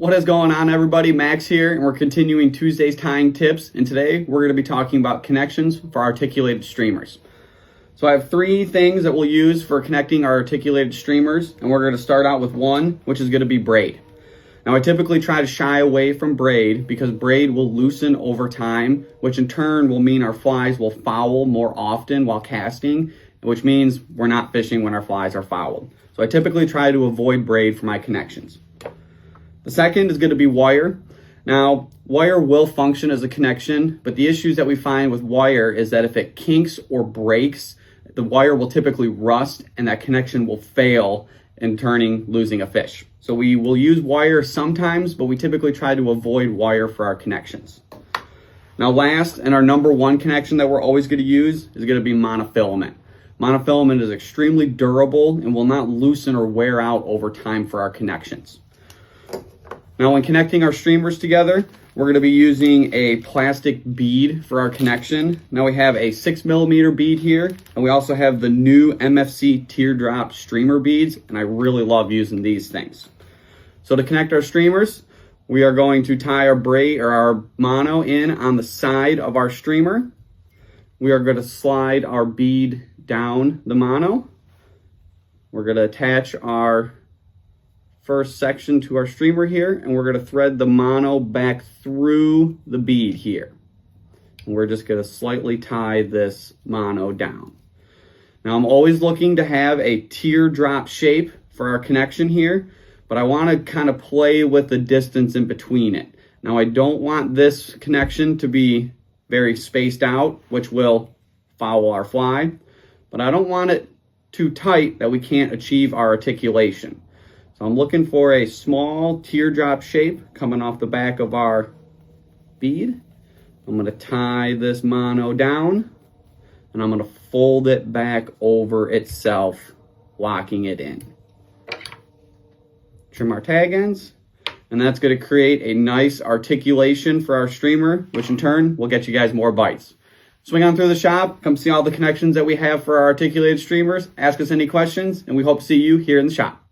What is going on, everybody? Max here, and we're continuing Tuesday's tying tips, and today we're going to be talking about connections for articulated streamers. So I have three things that we'll use for connecting our articulated streamers, and we're going to start out with one, which is going to be braid. Now I typically try to shy away from braid because braid will loosen over time, which in turn will mean our flies will foul more often while casting, which means we're not fishing when our flies are fouled. So I typically try to avoid braid for my connections. The second is going to be wire. Now, wire will function as a connection, but the issues that we find with wire is that if it kinks or breaks, the wire will typically rust and that connection will fail, in turning losing a fish. So we will use wire sometimes, but we typically try to avoid wire for our connections. Now last, and our number one connection that we're always going to use is going to be monofilament. Monofilament is extremely durable and will not loosen or wear out over time for our connections. Now when connecting our streamers together, we're going to be using a plastic bead for our connection. Now we have a 6mm bead here, and we also have the new MFC teardrop streamer beads, and I really love using these things. So to connect our streamers, we are going to tie our braid or our mono in on the side of our streamer. We are going to slide our bead down the mono. We're going to attach our first section to our streamer here, and we're going to thread the mono back through the bead here. And we're just going to slightly tie this mono down. Now I'm always looking to have a teardrop shape for our connection here, but I want to kind of play with the distance in between it. Now I don't want this connection to be very spaced out, which will foul our fly, but I don't want it too tight that we can't achieve our articulation. So I'm looking for a small teardrop shape coming off the back of our bead. I'm going to tie this mono down, and I'm going to fold it back over itself, locking it in. Trim our tag ends, and that's going to create a nice articulation for our streamer, which in turn will get you guys more bites. Swing on through the shop, come see all the connections that we have for our articulated streamers, ask us any questions, and we hope to see you here in the shop.